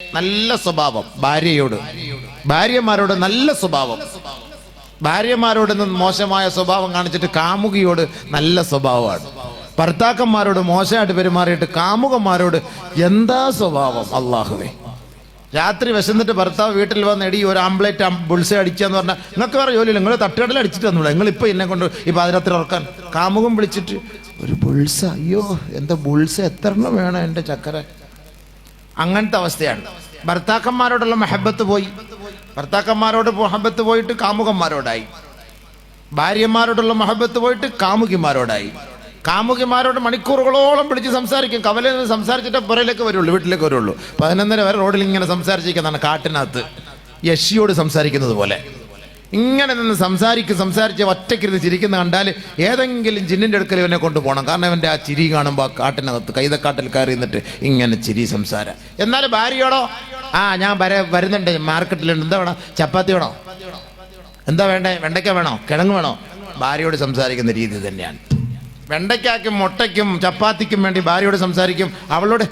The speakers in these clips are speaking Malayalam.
നല്ല സ്വഭാവം ഭാര്യമാരോട് നല്ല സ്വഭാവം. ഭാര്യമാരോട് മോശമായ സ്വഭാവം കാണിച്ചിട്ട് കാമുകിയോട് നല്ല സ്വഭാവമാണ്. ഭർത്താക്കന്മാരോട് മോശമായിട്ട് പെരുമാറിയിട്ട് കാമുകന്മാരോട് എന്താ സ്വഭാവം. അള്ളാഹുവേ, രാത്രി വിശന്നിട്ട് ഭർത്താവ് വീട്ടിൽ വന്ന് എടി ഒരു ആംപ്ലേറ്റ് ബുൾസ അടിക്കാന്ന് പറഞ്ഞാൽ നിങ്ങൾക്ക് വേറെ ജോലിയില്ല, നിങ്ങൾ തട്ടുകടൽ അടിച്ചിട്ട് തന്നൂടെ, നിങ്ങളിപ്പോൾ എന്നെ കൊണ്ട് ഈ പാതിരാത്രി ഉറക്കാൻ. കാമുകം വിളിച്ചിട്ട് ഒരു ബുൾസ, അയ്യോ എന്താ ബുൾസ, എത്ര എണ്ണം വേണം എൻ്റെ ചക്കര. അങ്ങനത്തെ അവസ്ഥയാണ്. ഭർത്താക്കന്മാരോടുള്ള മെഹബത്ത് പോയി, ഭർത്താക്കന്മാരോട് മെഹബത്ത് പോയിട്ട് കാമുകന്മാരോടായി. ഭാര്യമാരോടുള്ള മെഹബത്ത് പോയിട്ട് കാമുകിമാരോടായി. കാമുകിമാരോട് മണിക്കൂറുകളോളം പിടിച്ച് സംസാരിക്കും. കവലയിൽ നിന്ന് സംസാരിച്ചിട്ട് പുറയിലേക്ക് വരുള്ളൂ, വീട്ടിലേക്ക് വരുള്ളൂ. 11:30 വരെ റോഡിൽ ഇങ്ങനെ സംസാരിച്ചിരിക്കുന്നതാണ്, കാട്ടിനകത്ത് യശിയോട് സംസാരിക്കുന്നത് പോലെ. ഇങ്ങനെ നിന്ന് സംസാരിച്ച് ഒറ്റയ്ക്കിരുന്ന് ചിരിക്കുന്ന കണ്ടാൽ ഏതെങ്കിലും ജിന്നിൻ്റെ അടുക്കൽ ഇവനെ കൊണ്ടുപോകണം. കാരണം അവൻ്റെ ആ ചിരി കാണുമ്പോൾ ആ കാട്ടിനകത്ത് കൈതക്കാട്ടിൽ കയറി നിന്നിട്ട് ഇങ്ങനെ ചിരി സംസാരം. എന്നാൽ ഭാര്യയോടോ, ഞാൻ വരുന്നുണ്ട്, മാർക്കറ്റിലുണ്ട്, എന്താ വേണം, ചപ്പാത്തി വേണോ, എന്താ വേണ്ടേ, വെണ്ടയ്ക്ക വേണോ, കിഴങ്ങ് വേണോ, ഭാര്യയോട് സംസാരിക്കുന്ന രീതി തന്നെയാണ്. വെണ്ടയ്ക്കാക്കും മുട്ടയ്ക്കും ചപ്പാത്തിക്കും വേണ്ടി ഭാര്യയോട് സംസാരിക്കും. അവളോട്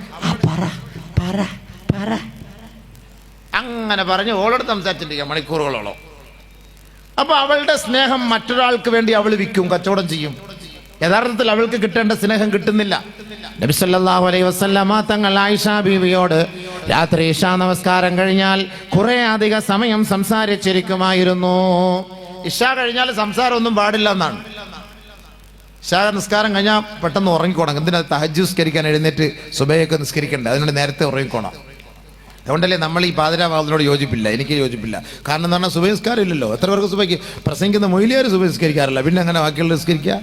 അങ്ങനെ പറഞ്ഞ് ഓളോട് സംസാരിച്ചിട്ടിരിക്കുക മണിക്കൂറുകളോളം. അപ്പൊ അവളുടെ സ്നേഹം മറ്റൊരാൾക്ക് വേണ്ടി അവൾ വിൽക്കും, കച്ചവടം ചെയ്യും. യഥാർത്ഥത്തിൽ അവൾക്ക് കിട്ടേണ്ട സ്നേഹം കിട്ടുന്നില്ല. നബി സല്ലല്ലാഹു അലൈഹി വസല്ലമ തങ്ങൾ ആയിഷ ബീവിയോട് രാത്രി ഇശാ നമസ്കാരം കഴിഞ്ഞാൽ കുറെ അധിക സമയം സംസാരിച്ചിരിക്കുമായിരുന്നു. ഇശാ കഴിഞ്ഞാൽ സംസാരമൊന്നും പാടില്ല എന്നാണ്. ഇശാ നിസ്കാരം കഴിഞ്ഞാൽ പെട്ടെന്ന് ഉറങ്ങിക്കോണം. എന്തിനാ തഹജ്ജുദ് നിസ്കരിക്കാൻ എഴുന്നേറ്റ് സുബഹിയൊക്കെ നിസ്കരിക്കണ്ടേ, അതിനോട് നേരത്തെ ഉറങ്ങിക്കോണം. അതുകൊണ്ടല്ലേ നമ്മൾ ഈ പാതിരാവാദത്തിനോട് യോജിപ്പില്ല, എനിക്ക് യോജിപ്പില്ല. കാരണം എന്ന് പറഞ്ഞാൽ സുബഹി നിസ്കാരം ഇല്ലല്ലോ. എത്ര പേർക്ക് സുബഹിക്ക് പ്രസംഗിക്കുന്ന മൊയ്ലിയാർ സുബഹി നിസ്കരിക്കാറില്ല, പിന്നെ അങ്ങനെ ബാക്കിയുള്ള നിസ്കരിക്കുക.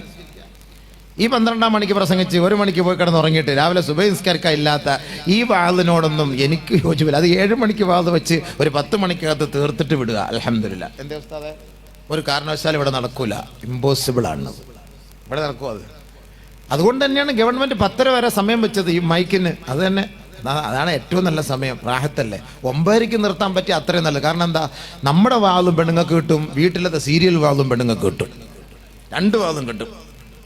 ഈ 12-ാം മണിക്ക് പ്രസംഗിച്ച് 1 മണിക്ക് പോയി കിടന്ന് ഉറങ്ങിയിട്ട് രാവിലെ സുബഹി നിസ്കരിക്കാൻ ഇല്ലാത്ത ഈ വാദിനോടൊന്നും എനിക്ക് യോജിപ്പില്ല. അത് 7 മണിക്ക് വാദം വെച്ച് ഒരു 10 മണിക്കകത്ത് തീർത്തിട്ട് വിടുക. അൽഹംദുലില്ലാ. എന്താ ഉസ്താദേ, ഒരു കാരണവശാലും ഇവിടെ നടക്കൂല, ഇമ്പോസിബിൾ ആണ്, ഇവിടെ നടക്കും അത്. അതുകൊണ്ട് തന്നെയാണ് ഗവൺമെന്റ് 10:30 വരെ സമയം വെച്ചത് ഈ മൈക്കിന്. അത് തന്നെ, അതാണ് ഏറ്റവും നല്ല സമയം, റാഹത്തല്ലേ. 9:00 നിർത്താൻ പറ്റിയ അത്രയും നല്ലത്. കാരണം എന്താ, നമ്മുടെ വാദം പെണ്ണുങ്ങൾക്ക് കിട്ടും, വീട്ടിലത്തെ സീരിയൽ വാദം പെണ്ണുങ്ങൾക്ക് കിട്ടും, 2 വാദം കിട്ടും.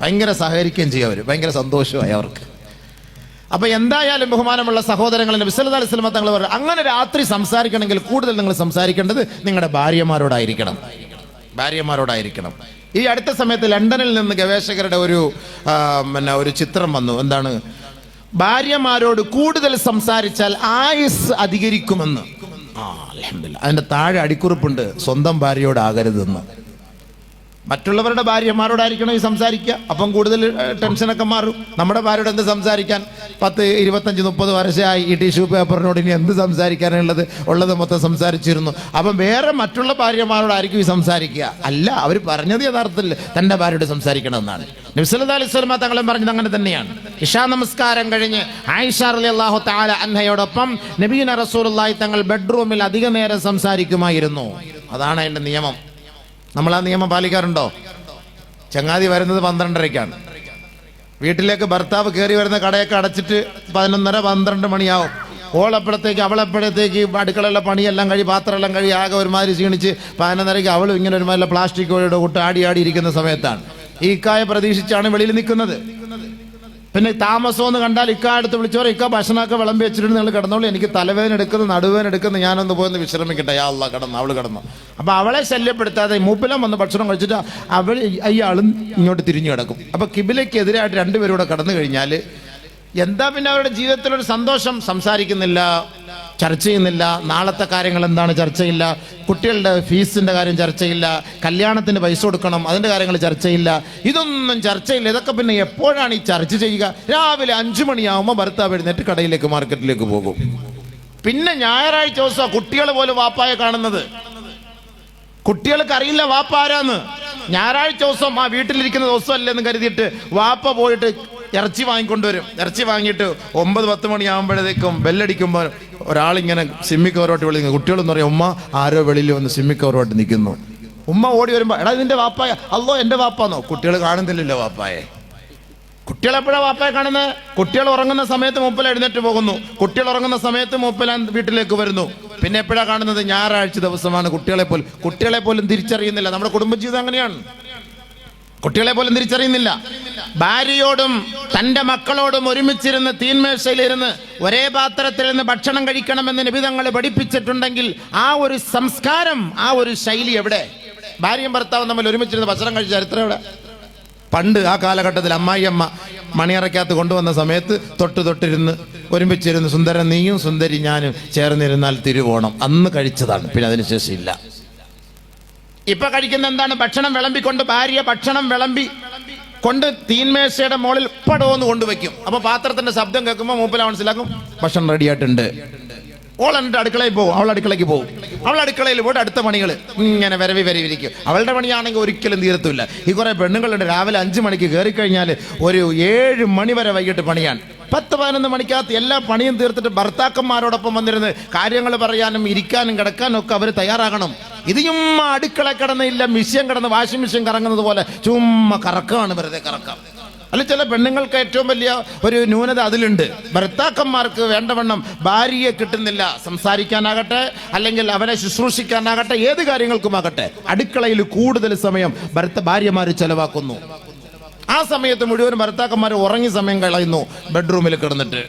ഭയങ്കര സഹകരിക്കുകയും ചെയ്യും അവർ, ഭയങ്കര സന്തോഷമായി അവർക്ക്. അപ്പൊ എന്തായാലും ബഹുമാനമുള്ള സഹോദരങ്ങളെ, നബി സല്ലല്ലാഹു അലൈഹി വസല്ലം തങ്ങൾ പറഞ്ഞു, അങ്ങനെ രാത്രി സംസാരിക്കണമെങ്കിൽ കൂടുതൽ നിങ്ങൾ സംസാരിക്കേണ്ടത് നിങ്ങളുടെ ഭാര്യമാരോടായിരിക്കണം. ഈ അടുത്ത സമയത്ത് ലണ്ടനിൽ നിന്ന് ഗവേഷകരുടെ ഒരു ചിത്രം വന്നു. എന്താണ്, ഭാര്യമാരോട് കൂടുതൽ സംസാരിച്ചാൽ ആയുസ് അധികരിക്കുമെന്ന്. അൽഹംദുലില്ലാ. അതിന്റെ താഴെ അടിക്കുറിപ്പുണ്ട്, സ്വന്തം ഭാര്യയോടാകരുതെന്ന്. മറ്റുള്ളവരുടെ ഭാര്യമാരോടായിരിക്കണം ഈ സംസാരിക്കുക, അപ്പം കൂടുതൽ ടെൻഷനൊക്കെ മാറും. നമ്മുടെ ഭാര്യയോട് എന്ത് സംസാരിക്കാൻ, 10, 25, 30 വർഷമായി ഈ ടിഷ്യൂ പേപ്പറിനോട് ഇനി എന്ത് സംസാരിക്കാനുള്ളത്, ഉള്ളത് മൊത്തം സംസാരിച്ചിരുന്നു. അപ്പം വേറെ മറ്റുള്ള ഭാര്യമാരോടായിരിക്കും ഈ സംസാരിക്കുക. അല്ല, അവർ പറഞ്ഞത് യഥാർത്ഥത്തിൽ തൻ്റെ ഭാര്യയോട് സംസാരിക്കണമെന്നാണ്. നബി സല്ലല്ലാഹു അലൈഹി വസല്ലം തങ്ങളും പറഞ്ഞത് അങ്ങനെ തന്നെയാണ്. ഇശാ നമസ്കാരം കഴിഞ്ഞ് ആയിഷ റളിയല്ലാഹു തആല അൻഹയോടൊപ്പം നബിയുനാ റസൂലുള്ളാഹി തങ്ങൾ ബെഡ്റൂമിൽ അധിക നേരം സംസാരിക്കുമായിരുന്നു. അതാണ് അതിൻ്റെ നിയമം. നമ്മൾ ആ നിയമം പാലിക്കാറുണ്ടോ? ചങ്ങാതി വരുന്നത് 12:30-ക്കാണ്. വീട്ടിലേക്ക് ഭർത്താവ് കയറി വരുന്ന കടയൊക്കെ അടച്ചിട്ട് 11:30, 12 മണിയാവും. അവളെപ്പോഴത്തേക്ക് അടുക്കളയിലെ പണിയെല്ലാം പാത്രമെല്ലാം ആകെ ഒരുമാതിരി ക്ഷീണിച്ച് 11:30-ക്ക് അവളും ഇങ്ങനെ ഒരുമാതിരി പ്ലാസ്റ്റിക് കോഴിയുടെ കൂട്ട് ആടി ഇരിക്കുന്ന സമയത്താണ്. ഈ ഇക്കായെ പ്രതീക്ഷിച്ചാണ് വെളിയിൽ നിൽക്കുന്നത്. പിന്നെ താമസമെന്ന് കണ്ടാൽ ഇക്കാടുത്ത് വിളിച്ചോർ, ഇക്ക ഭക്ഷണമൊക്കെ വിളമ്പി വെച്ചിട്ട് നിങ്ങൾ കിടന്നോളൂ, എനിക്ക് തലവേദന എടുക്കുന്നു, നടുവേദന എടുക്കുന്നു, ഞാനൊന്ന് പോയെന്ന് വിശ്രമിക്കട്ടെ. യാ അല്ലാഹ്, അവൾ കിടന്നു. അപ്പൊ അവളെ ശല്യപ്പെടുത്താതെ മൂപ്പിലം വന്ന് ഭക്ഷണം കഴിച്ചിട്ട് അയാളും ഇങ്ങോട്ട് തിരിഞ്ഞു കിടക്കും. അപ്പൊ കിബിലയ്ക്ക് എതിരായിട്ട് 2 പേരും കൂടെ കടന്നു കഴിഞ്ഞാൽ എന്താ പിന്നെ അവരുടെ ജീവിതത്തിലൊരു സന്തോഷം? സംസാരിക്കുന്നില്ല, ചർച്ച ചെയ്യുന്നില്ല. നാളത്തെ കാര്യങ്ങൾ എന്താണ്, ചർച്ചയില്ല. കുട്ടികളുടെ ഫീസിന്റെ കാര്യം ചർച്ചയില്ല. കല്യാണത്തിന് പൈസ കൊടുക്കണം, അതിന്റെ കാര്യങ്ങൾ ചർച്ചയില്ല. ഇതൊന്നും ചർച്ചയില്ല. ഇതൊക്കെ പിന്നെ എപ്പോഴാണ് ഈ ചർച്ച ചെയ്യുക? രാവിലെ 5 മണിയാവുമ്പോൾ ഭർത്താവ് എഴുന്നേറ്റ് കടയിലേക്ക്, മാർക്കറ്റിലേക്ക് പോകും. പിന്നെ ഞായറാഴ്ച ദിവസം കുട്ടികൾ പോലും വാപ്പായെ കാണുന്നത്. കുട്ടികൾക്ക് അറിയില്ല വാപ്പ ആരാന്ന്. ഞായറാഴ്ച ദിവസം ആ വീട്ടിലിരിക്കുന്ന ദിവസമല്ലെന്ന് കരുതിയിട്ട് വാപ്പ പോയിട്ട് ഇറച്ചി വാങ്ങിക്കൊണ്ടുവരും. ഇറച്ചി വാങ്ങിയിട്ട് 9, 10 മണിയാകുമ്പോഴത്തേക്കും ബെല്ലടിക്കുമ്പോൾ ഒരാളിങ്ങനെ സിമ്മിക്കവരോട്ട് വിളിക്കുന്നു. കുട്ടികളെന്ന് പറയും, ഉമ്മ ആരോ വെളിയിൽ വന്ന് സിമ്മിക്കവരോട്ട് നിൽക്കുന്നു. ഉമ്മ ഓടി വരുമ്പോൾ, എടാ ഇതിന്റെ വാപ്പായ, അല്ലോ എൻ്റെ വാപ്പാന്നോ. കുട്ടികൾ കാണുന്നില്ലല്ലോ വാപ്പായെ. കുട്ടികൾ എപ്പോഴാണ് വാപ്പയെ കാണുന്നത്? കുട്ടികൾ ഉറങ്ങുന്ന സമയത്ത് മൂപ്പല എഴുന്നേറ്റ് പോകുന്നു. കുട്ടികൾ ഉറങ്ങുന്ന സമയത്ത് മൂപ്പല വീട്ടിലേക്ക് വരുന്നു. പിന്നെ എപ്പോഴാണ് കാണുന്നത്? ഞായറാഴ്ച ദിവസമാണ്. കുട്ടികളെ പോലും തിരിച്ചറിയുന്നില്ല. നമ്മുടെ കുടുംബജീവിതം അങ്ങനെയാണ്. കുട്ടികളെ പോലും തിരിച്ചറിയുന്നില്ല. ഭാര്യയോടും തൻ്റെ മക്കളോടും ഒരുമിച്ചിരുന്ന് തീന്മേശയിലിരുന്ന് ഒരേ പാത്രത്തിലിരുന്ന് ഭക്ഷണം കഴിക്കണമെന്ന് നിബിധങ്ങൾ പഠിപ്പിച്ചിട്ടുണ്ടെങ്കിൽ ആ ഒരു സംസ്കാരം, ആ ഒരു ശൈലി എവിടെ? ഭാര്യയും ഭർത്താവും തമ്മിൽ ഒരുമിച്ചിരുന്ന് ഭക്ഷണം കഴിച്ച ചരിത്രം എവിടെ? പണ്ട് ആ കാലഘട്ടത്തിൽ അമ്മായിയമ്മ മണിയറയ്ക്കകത്ത് കൊണ്ടുവന്ന സമയത്ത് തൊട്ടിരുന്ന് ഒരുമിച്ചിരുന്ന് സുന്ദരൻ നീയും സുന്ദരി ഞാനും ചേർന്നിരുന്നാൽ തിരുവോണം അന്ന് കഴിച്ചതാണ്. പിന്നെ അതിനുശേഷം ഇല്ല. ഇപ്പൊ കഴിക്കുന്ന എന്താണ്? ഭക്ഷണം വിളമ്പിക്കൊണ്ട് ഭാര്യ ഭക്ഷണം വിളമ്പി കൊണ്ട് തീന്മേശയുടെ മുകളിൽ പടോന്ന് കൊണ്ടുവയ്ക്കും. അപ്പൊ പാത്രത്തിന്റെ ശബ്ദം കേൾക്കുമ്പോൾ മൂപ്പല മനസ്സിലാക്കും ഭക്ഷണം റെഡിയായിട്ടുണ്ട്. ഓൾ എന്നിട്ട് അടുക്കളയിൽ പോകും, അവൾ അടുക്കളയ്ക്ക് പോകും. അവൾ അടുക്കളയിൽ പോയിട്ട് അടുത്ത പണികൾ ഇങ്ങനെ വരവിരിക്കും. അവളുടെ പണിയാണെങ്കിൽ ഒരിക്കലും തീരത്തില്ല. ഈ കുറെ പെണ്ണുങ്ങളുണ്ട് രാവിലെ 5 മണിക്ക് കയറിക്കഴിഞ്ഞാൽ ഒരു 7 മണി വരെ വൈകിട്ട് പണിയാൻ. 10-11 മണിക്കകത്ത് എല്ലാ പണിയും തീർത്തിട്ട് ഭർത്താക്കന്മാരോടൊപ്പം വന്നിരുന്ന് കാര്യങ്ങൾ പറയാനും ഇരിക്കാനും കിടക്കാനും ഒക്കെ അവർ തയ്യാറാകണം. ഇത് ചുമ്മാ അടുക്കള കിടന്നില്ല, മിഷ്യൻ കിടന്ന് വാഷിംഗ് മെഷീൻ കറങ്ങുന്നത് പോലെ ചുമ്മാ കറക്കമാണ്, വെറുതെ കറക്കാം. അല്ല, ചില പെണ്ണുങ്ങൾക്ക് ഏറ്റവും വലിയ ഒരു ന്യൂനത അതിലുണ്ട്. ഭർത്താക്കന്മാർക്ക് വേണ്ടവണ്ണം ഭാര്യയെ കിട്ടുന്നില്ല. സംസാരിക്കാനാകട്ടെ, അല്ലെങ്കിൽ അവനെ ശുശ്രൂഷിക്കാനാകട്ടെ, ഏത് കാര്യങ്ങൾക്കുമാകട്ടെ അടുക്കളയിൽ കൂടുതൽ സമയം ഭാര്യമാർ ചെലവാക്കുന്നു. ആ സമയത്ത് മുഴുവൻ ഭർത്താക്കന്മാർ ഉറങ്ങി സമയം കളയുന്നു ബെഡ്റൂമിൽ കിടന്നിട്ട്.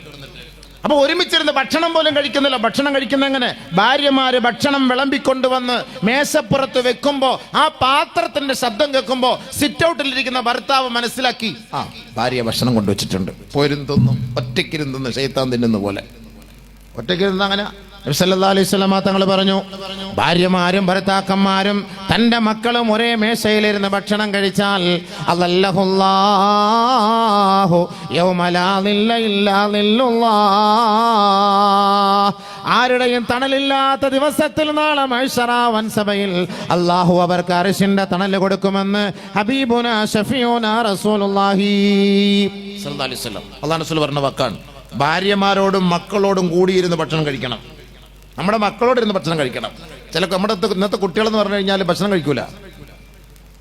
അപ്പൊ ഒരുമിച്ചിരുന്ന് ഭക്ഷണം പോലും കഴിക്കുന്നില്ല. ഭക്ഷണം കഴിക്കുന്ന എങ്ങനെ? ഭാര്യമാര് ഭക്ഷണം വിളമ്പിക്കൊണ്ടുവന്ന് മേശപ്പുറത്ത് വെക്കുമ്പോ ആ പാത്രത്തിന്റെ ശബ്ദം കേൾക്കുമ്പോ സിറ്റ് ഔട്ടിലിരിക്കുന്ന ഭർത്താവ് മനസ്സിലാക്കി, ആ ഭാര്യ ഭക്ഷണം കൊണ്ടുവച്ചിട്ടുണ്ട്, പോയിരുന്ന് ഒറ്റയ്ക്കിരുന്ന് ശൈത്താൻ തിന്നുന്ന പോലെ. ഒറ്റയ്ക്കിരുന്ന് അങ്ങനെ നബി സല്ലല്ലാഹു അലൈഹി വസല്ലം തങ്ങൾ പറഞ്ഞു, ഭാര്യമാരും ഭർത്താക്കന്മാരും തൻ്റെ മക്കളും ഒരേ മേശയിലിരുന്ന് ഭക്ഷണം കഴിച്ചാൽ അല്ലല്ലാഹു യൗമ ലാ ദില്ല ഇല്ലാ ദില്ലുല്ലാഹ്, ആരുടെയും തണലില്ലാത്ത ദിവസത്തിൽ നാളെ മഹ്ശറ വൻസഭയിൽ അല്ലാഹു അവർക്ക് അർശിന്റെ തണൽ കൊടുക്കുമെന്ന് ഹബീബുനാ ഷഫീഉനാ റസൂലുള്ളാഹി സല്ലല്ലാഹു അലൈഹി വസല്ലം അല്ലാഹു റസൂൽ പറഞ്ഞ വാക്കാണ്. ഭാര്യമാരോടും മക്കളോടും കൂടിയിരുന്ന് ഭക്ഷണം കഴിക്കണം. നമ്മുടെ മക്കളോടിരുന്ന് ഭക്ഷണം കഴിക്കണം. നമ്മുടെ ഇന്നത്തെ കുട്ടികളെന്ന് പറഞ്ഞു കഴിഞ്ഞാൽ ഭക്ഷണം കഴിക്കൂല.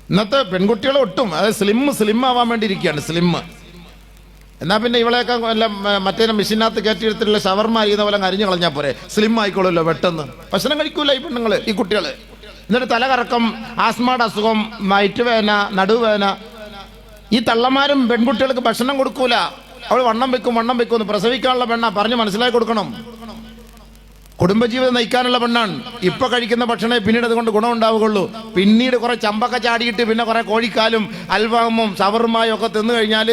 ഇന്നത്തെ പെൺകുട്ടികൾ ഒട്ടും, അതായത് സ്ലിം ആവാൻ വേണ്ടി ഇരിക്കുകയാണ്, സ്ലിം. എന്നാൽ പിന്നെ ഇവളെയൊക്കെ എല്ലാം മറ്റേ മെഷീനകത്ത് കയറ്റിയെടുത്തിട്ടുള്ള ഷവർമ അരിയുന്ന പോലെ അരിഞ്ഞു കളഞ്ഞാൽ പോരെ, സ്ലിം ആയിക്കോളൂല്ലോ പെട്ടെന്ന്. ഭക്ഷണം കഴിക്കൂല ഈ പെണ്ണുങ്ങൾ, ഈ കുട്ടികൾ. എന്നിട്ട് തലകറക്കം, ആസ്മയുടെ അസുഖം, വയറ്റുവേദന, നടുവേദന. ഈ തള്ളമാരും പെൺകുട്ടികൾക്ക് ഭക്ഷണം കൊടുക്കൂല. അവൾ വണ്ണം വെക്കും എന്ന് പ്രസവിക്കാനുള്ള പെണ്ണ പറഞ്ഞ് മനസ്സിലാക്കി കൊടുക്കണം. കുടുംബജീവിതം നയിക്കാനുള്ള പെണ്ണാണ്. ഇപ്പൊ കഴിക്കുന്ന ഭക്ഷണമേ പിന്നീട് അതുകൊണ്ട് ഗുണമുണ്ടാവുകയുള്ളൂ. പിന്നീട് കുറെ ചമ്പക്ക ചാടിയിട്ട് പിന്നെ കുറെ കോഴിക്കാലും അൽഫാമും ഷവർമയും ഒക്കെ തിന്നു കഴിഞ്ഞാൽ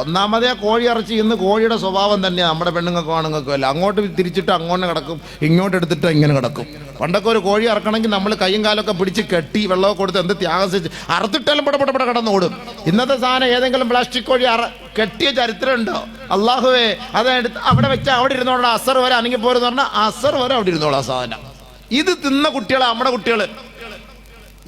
ഒന്നാമതേ കോഴി ഇറച്ചി ഇന്ന് കോഴിയുടെ സ്വഭാവം തന്നെയാണ് നമ്മുടെ പെണ്ണുങ്ങൾക്കും ആണുങ്ങൾക്കും അല്ല. അങ്ങോട്ട് തിരിച്ചിട്ട് അങ്ങോട്ട് കിടക്കും, ഇങ്ങോട്ട് എടുത്തിട്ട് ഇങ്ങനെ കിടക്കും. പണ്ടൊക്കെ ഒരു കോഴി ഇറക്കണമെങ്കിൽ നമ്മൾ കൈയും കാലൊക്കെ പിടിച്ച് കെട്ടി വെള്ളമൊക്കെ കൊടുത്ത് എന്ത് ത്യാഗം ചെയ്ത് അറുത്തിട്ടാലും പടപട കടന്നോടും. ഇന്നത്തെ സാധനം ഏതെങ്കിലും പ്ലാസ്റ്റിക് കോഴി കെട്ടിയ ചരിത്രം ഉണ്ടോ? അള്ളാഹുവേ, അതെടുത്ത് അവിടെ വെച്ചാൽ അവിടെ ഇരുന്നോളാം, അസർ വരെ അനങ്ങി പോരെന്ന് പറഞ്ഞാൽ അസർ വരെ അവിടെ ഇരുന്നോളാം സാധനം. ഇത് തിന്ന കുട്ടികളെ നമ്മുടെ കുട്ടികൾ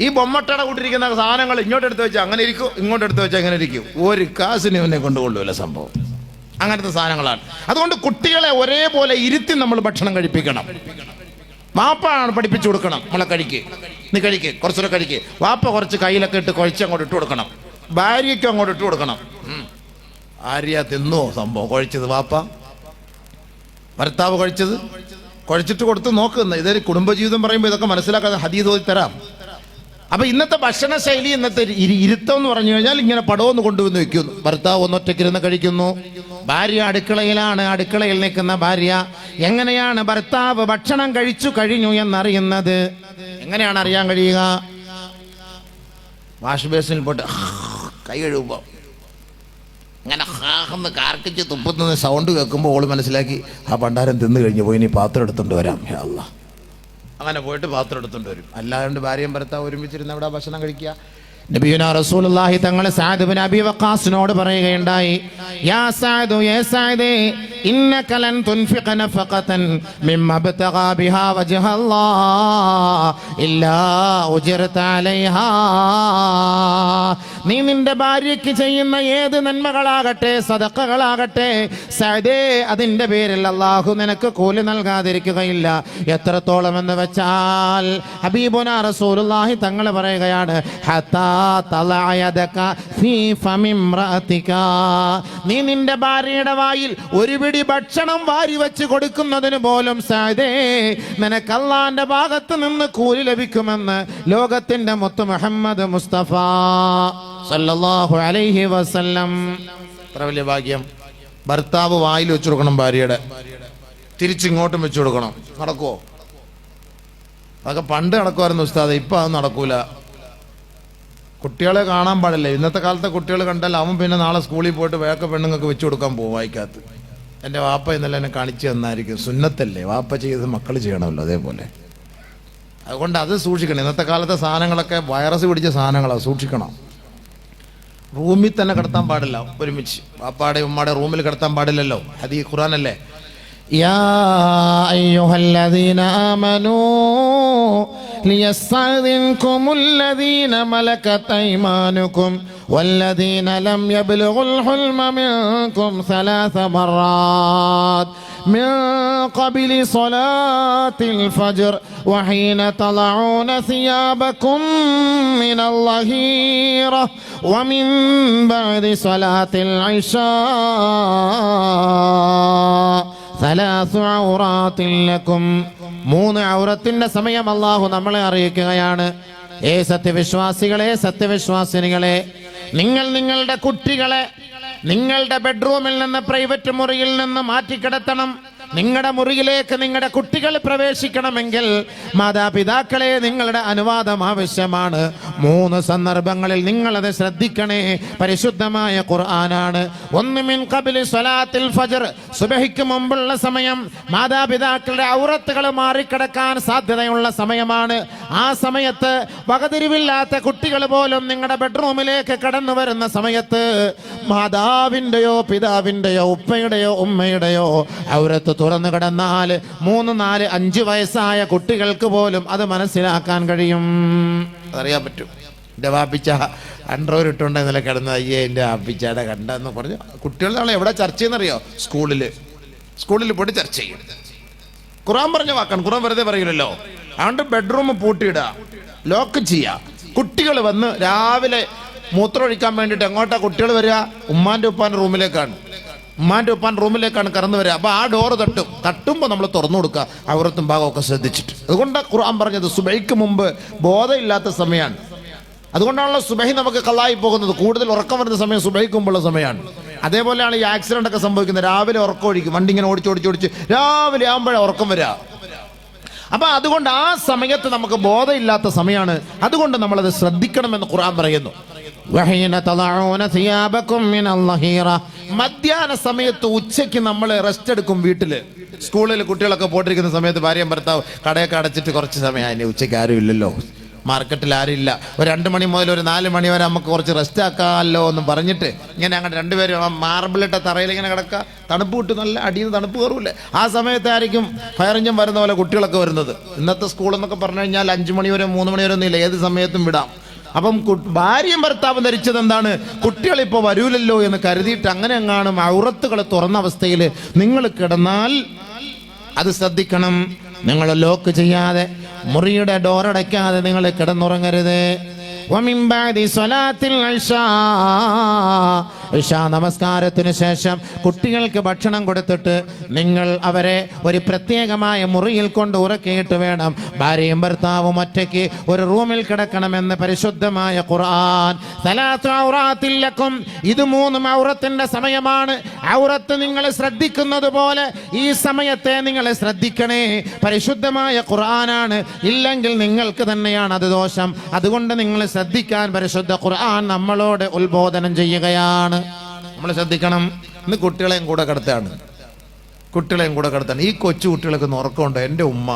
ഈ ബൊമ്മട്ടയുടെ കൂട്ടിരിക്കുന്ന സാധനങ്ങൾ ഇങ്ങോട്ട് എടുത്ത് വെച്ചാൽ അങ്ങനെ ഇരിക്കും, ഇങ്ങോട്ട് എടുത്ത് വെച്ചാൽ അങ്ങനെ ഇരിക്കും. ഒരു കാശിന് ഇവനെ കൊണ്ടുകൊള്ളുമല്ല സംഭവം. അങ്ങനത്തെ സാധനങ്ങളാണ്. അതുകൊണ്ട് കുട്ടികളെ ഒരേപോലെ ഇരുത്തി നമ്മൾ ഭക്ഷണം കഴിപ്പിക്കണം. വാപ്പാണ് പഠിപ്പിച്ചു കൊടുക്കണം. നമ്മളെ കഴിക്ക്, നീ കഴിക്ക്, കുറച്ചുകൂടെ കഴിക്ക്. വാപ്പ കുറച്ച് കയ്യിലൊക്കെ ഇട്ട് കുഴച്ച് അങ്ങോട്ട് ഇട്ട് കൊടുക്കണം. ഭാര്യയ്ക്കും അങ്ങോട്ട് ഇട്ട് കൊടുക്കണം. ഭാര്യ തിന്നോ സംഭവം കുഴച്ചത്? വാപ്പ ഭർത്താവ് കുഴച്ചിട്ട് കൊടുത്ത് നോക്കുന്ന. ഇതൊരു കുടുംബജീവിതം പറയുമ്പോൾ ഇതൊക്കെ മനസ്സിലാക്കാതെ ഹദീസ് ഓതി തരാം. അപ്പൊ ഇന്നത്തെ ഭക്ഷണ ശൈലി, ഇന്നത്തെ ഇരുത്തം എന്ന് പറഞ്ഞു കഴിഞ്ഞാൽ ഇങ്ങനെ പടവൊന്ന് കൊണ്ടുവന്ന് വെക്കുന്നു. ഭർത്താവ് ഒന്നൊറ്റയ്ക്കിരുന്ന് കഴിക്കുന്നു, ഭാര്യ അടുക്കളയിലാണ്. അടുക്കളയിൽ നിൽക്കുന്ന ഭാര്യ എങ്ങനെയാണ് ഭർത്താവ് ഭക്ഷണം കഴിച്ചു കഴിഞ്ഞു എന്നറിയുന്നത്? എങ്ങനെയാണ് അറിയാൻ കഴിയുക? വാഷ് ബേസിനിൽ പോയിട്ട് കൈ കഴുകുമ്പോൾ ഇങ്ങനെ ഹാന്ന് കാർക്കിച്ച് തുപ്പുന്ന സൗണ്ട് കേൾക്കുമ്പോൾ ഓള് മനസ്സിലാക്കി ആ പണ്ടാരം തിന്നു കഴിഞ്ഞു പോയി, ഇനി പാത്രം എടുത്തോണ്ട് വരാം യാ അല്ലാഹ്. അങ്ങനെ പോയിട്ട് പാത്രം എടുത്തോണ്ട് വരും. അല്ലാണ്ട് ഭാര്യയും ഭർത്താവ് ഒരുമിച്ചിരുന്ന് അവിടെ ഭക്ഷണം കഴിക്കുക. നബിയുനാ റസൂലുള്ളാഹി തങ്ങൾ സഅദ് ഇബ്നു അബീ വഖാസിനോട് പറയുകയുണ്ടായി, യാ സഅദു യാ സഅദേ ഇന്നക ലൻ തുൻഫിഖ നഫഖതൻ മിമ്മ ബതഗാ ബിഹാ വജ്ഹല്ലാഹ് ഇല്ലാ ഉജിർത അലൈഹാ. നീ നിന്റെ ഭാര്യയ്ക്ക് ചെയ്യുന്ന ഏത് നന്മകളാകട്ടെ, സദഖകളാകട്ടെ, സഅദേ, അതിന്റെ പേരിൽ അല്ലാഹു നിനക്ക് കൂലി നൽകാതിരിക്കുകയില്ല. എത്രത്തോളം എന്ന് വെച്ചാൽ ഹബീബുനാ റസൂലുള്ളാഹി തങ്ങൾ പറയുകയാണ്, ഹത്താ തലഅയദക ഫീ ഫമിംറഅതിക. നീ നിന്റെ ഭാര്യയുടെ വായിൽ ഒരു പിടി ഭക്ഷണം വാരി വെച്ച് കൊടുക്കുന്നതിന് പോലും സഅദേ നിനക്ക് അല്ലാഹുവിന്റെ ഭാഗത്ത് നിന്ന് കൂലി ലഭിക്കുമെന്ന് ലോകത്തിന്റെ മുത്ത് മുഹമ്മദ് മുസ്തഫ സല്ലല്ലാഹു അലൈഹി വസല്ലം. എത്ര വലിയ ഭാഗ്യം. ഭർത്താവ് വായിൽ വെച്ചു കൊടുക്കണം ഭാര്യയുടെ, തിരിച്ചിങ്ങോട്ടും വെച്ചു കൊടുക്കണം. നടക്കുവോ? അതൊക്കെ പണ്ട് നടക്കുമായിരുന്നു ഉസ്താദെ, ഇപ്പം അത് നടക്കൂല. കുട്ടികളെ കാണാൻ പാടില്ല. ഇന്നത്തെ കാലത്തെ കുട്ടികൾ കണ്ടാൽ അവൻ പിന്നെ നാളെ സ്കൂളിൽ പോയിട്ട് വേക്ക പെണ്ണുങ്ങൾക്ക് വെച്ചു കൊടുക്കാൻ പോകും വായിക്കകത്ത്. എൻ്റെ വാപ്പ ഇന്നലെ എന്നെ കാണിച്ചു തന്നായിരിക്കും. സുന്നത്തല്ലേ, വാപ്പ ചെയ്ത് മക്കൾ ചെയ്യണമല്ലോ. അതേപോലെ അതുകൊണ്ട് അത് സൂക്ഷിക്കണം. ഇന്നത്തെ കാലത്തെ സാധനങ്ങളൊക്കെ വൈറസ് പിടിച്ച സാധനങ്ങളാണ്, സൂക്ഷിക്കണം. റൂമിൽ തന്നെ കിടത്താൻ പാടില്ല ഒരുമിച്ച്. വാപ്പാടെ ഉമ്മാടെ റൂമിൽ കിടത്താൻ പാടില്ലല്ലോ. അത് ഈ ഖുർആനല്ലേ. യാ അയ്യുഹല്ലദീന ആമനൂ ലിയസ്തഅദിൻകുമുല്ലദീന മലകത് അയ്മാനുകും വല്ലദീന ലം യബ്ലുഗുൽ ഹുൽമ മിൻകും സലാസ മറാത്ത് من قبل صلاة الفجر وحين تضعون ثيابكم من الظهيرة ومن بعد صلاة العشاء ثلاث عورات لكم. 3 ഔറത്തിന്റെ സമയം അല്ലാഹു നമ്മളെ അറിയിക്കുകയാണ്. സത്യവിശ്വാസികളെ, സത്യവിശ്വാസിനികളെ, നിങ്ങൾ നിങ്ങളുടെ കുട്ടികളെ നിങ്ങളുടെ ബെഡ്റൂമിൽ നിന്ന്, പ്രൈവറ്റ് മുറിയിൽ നിന്ന് മാറ്റിക്കിടത്തണം. നിങ്ങളുടെ മുറിയിലേക്ക് നിങ്ങളുടെ കുട്ടികൾ പ്രവേശിക്കണമെങ്കിൽ മാതാപിതാക്കളെ നിങ്ങളുടെ അനുവാദം ആവശ്യമാണ്. 3 സന്ദർഭങ്ങളിൽ നിങ്ങളത് ശ്രദ്ധിക്കണേ. പരിശുദ്ധമായ ഖുർആനാണ്. ഒന്ന് മിൻ ഖബ്ലി സ്വലാത്തിൽ ഫജ്ർ, സുബഹിക്ക് മുമ്പുള്ള സമയം. മാതാപിതാക്കളുടെ ഔറത്തുകൾ മാറിക്കിടക്കാൻ സാധ്യതയുള്ള സമയമാണ്. ആ സമയത്ത് വകതിരിവില്ലാത്ത കുട്ടികൾ പോലും നിങ്ങളുടെ ബെഡ്റൂമിലേക്ക് കടന്നു വരുന്ന സമയത്ത് മാതാവിൻ്റെയോ പിതാവിൻ്റെയോ ഉപ്പയുടെയോ ഉമ്മയുടെയോ ഔറത്ത് തുറന്നു കിടന്നാൽ 3, 4, 5 വയസ്സായ കുട്ടികൾക്ക് പോലും അത് മനസ്സിലാക്കാൻ കഴിയും. അതറിയാൻ പറ്റും. എൻ്റെ വാപ്പിച്ച അണ്ടർവെയർ ഇട്ടുകൊണ്ട് ഇന്നലെ കിടന്ന് അയ്യേ എൻ്റെ വാപ്പിച്ചയുടെ കണ്ടെന്ന് പറഞ്ഞു. കുട്ടികൾ നാളെ എവിടെ ചർച്ച ചെയ്യുന്നറിയോ? സ്കൂളിൽ പോയിട്ട് ചർച്ച ചെയ്യും. ഖുർആൻ പറഞ്ഞ വാക്കാണ്, ഖുർആൻ വെറുതെ പറയില്ലല്ലോ. അതുകൊണ്ട് ബെഡ്റൂം പൂട്ടിയിടുക, ലോക്ക് ചെയ്യുക. കുട്ടികൾ വന്ന് രാവിലെ മൂത്രമൊഴിക്കാൻ വേണ്ടിയിട്ട് എങ്ങോട്ടാ കുട്ടികൾ വരിക? ഉമ്മാൻ്റെ ഉപ്പാൻ്റെ റൂമിലേക്കാണ്. ഉമ്മാൻ്റെ ഉപ്പാൻ്റെ റൂമിലേക്കാണ് കടന്നു വരിക. അപ്പോൾ ആ ഡോറ് തട്ടുമ്പോൾ നമ്മൾ തുറന്നു കൊടുക്കുക, ഔറത്തും ഭാഗമൊക്കെ ശ്രദ്ധിച്ചിട്ട്. അതുകൊണ്ട് ഖുർആൻ പറഞ്ഞത് സുബഹിക്ക് മുമ്പ് ബോധമില്ലാത്ത സമയമാണ്. അതുകൊണ്ടാണല്ലോ സുബഹി നമുക്ക് ഖളായി പോകുന്നത്. കൂടുതൽ ഉറക്കം വരുന്ന സമയം സുബഹിക്ക് മുമ്പുള്ള സമയമാണ്. അതേപോലെയാണ് ഈ ആക്സിഡൻ്റ് ഒക്കെ സംഭവിക്കുന്നത്. രാവിലെ ഉറക്കം ഒഴിക്കും, വണ്ടി ഇങ്ങനെ ഓടിച്ച് രാവിലെ ആകുമ്പോഴേ ഉറക്കം വരിക. അപ്പം അതുകൊണ്ട് ആ സമയത്ത് നമുക്ക് ബോധമില്ലാത്ത സമയമാണ്. അതുകൊണ്ട് നമ്മളത് ശ്രദ്ധിക്കണമെന്ന് ഖുർആൻ പറയുന്നു. മധ്യാഹ്ന സമയത്ത് ഉച്ചയ്ക്ക് നമ്മൾ റെസ്റ്റ് എടുക്കും. വീട്ടില് സ്കൂളിൽ കുട്ടികളൊക്കെ പോട്ടിരിക്കുന്ന സമയത്ത് ഭാര്യയും ഭർത്താവ് കടയൊക്കെ അടച്ചിട്ട് കുറച്ച് സമയം അതിന് ഉച്ചയ്ക്ക് ആരും ഇല്ലല്ലോ, മാർക്കറ്റിൽ ആരും ഇല്ല, ഒരു 2 മണി മുതൽ ഒരു 4 മണി വരെ നമുക്ക് കുറച്ച് റെസ്റ്റ് ആക്കാമല്ലോ എന്ന് പറഞ്ഞിട്ട് ഇങ്ങനെ അങ്ങോട്ട് 2 പേരും മാർബിളിട്ട തറയിൽ ഇങ്ങനെ കിടക്കുക. തണുപ്പ് കിട്ടും, നല്ല അടിയിൽ നിന്ന് തണുപ്പ് കയറൂല്ലേ. ആ സമയത്തായിരിക്കും ഫയർ എഞ്ചിൻ വരുന്ന പോലെ കുട്ടികളൊക്കെ വരുന്നത്. ഇന്നത്തെ സ്കൂളെന്നൊക്കെ പറഞ്ഞു കഴിഞ്ഞാൽ 5 മണി വരെ 3 മണി വരെ ഒന്നും ഇല്ല, ഏത് സമയത്തും വിടാം. അപ്പം ഭാര്യയും ഭർത്താവും ധരിച്ചത് എന്താണ്? കുട്ടികളിപ്പോൾ വരൂലല്ലോ എന്ന് കരുതിയിട്ട് അങ്ങനെ എങ്ങാനും ഔറത്തുകൾ തുറന്ന അവസ്ഥയിൽ നിങ്ങൾ കിടന്നാൽ അത് ശ്രദ്ധിക്കണം. നിങ്ങൾ ലോക്ക് ചെയ്യാതെ, മുറിയുടെ ഡോറടയ്ക്കാതെ നിങ്ങൾ കിടന്നുറങ്ങരുത്. ഇശാ നമസ്കാരത്തിന് ശേഷം കുട്ടികൾക്ക് ഭക്ഷണം കൊടുത്തിട്ട് നിങ്ങൾ അവരെ ഒരു പ്രത്യേകമായ മുറിയിൽ കൊണ്ട് ഉറക്കിയിട്ട് വേണം ഭാര്യയും ഭർത്താവും ഒറ്റയ്ക്ക് ഒരു റൂമിൽ കിടക്കണമെന്ന് പരിശുദ്ധമായ ഖുർആൻ. സലാത്തു ഔറാത്തിൽ ലക്കും, ഇത് 3 ഔറത്തിന്റെ സമയമാണ്. ഔറത്ത് നിങ്ങൾ ശ്രദ്ധിക്കുന്നത് പോലെ ഈ സമയത്തെ നിങ്ങൾ ശ്രദ്ധിക്കണേ. പരിശുദ്ധമായ ഖുർആനാണ്. ഇല്ലെങ്കിൽ നിങ്ങൾക്ക് തന്നെയാണ് അത് ദോഷം. അതുകൊണ്ട് നിങ്ങൾ ശ്രദ്ധിക്കാൻ പരിശുദ്ധ ഖുർആൻ നമ്മളോട് ഉത്ബോധനം ചെയ്യുകയാണ്. നമ്മൾ ശ്രദ്ധിക്കണം. ഇന്ന് കുട്ടികളെയും കൂടെ കിടത്താണ്. ഈ കൊച്ചു കുട്ടികൾക്ക് ഉറക്കമുണ്ട്. എൻ്റെ ഉമ്മ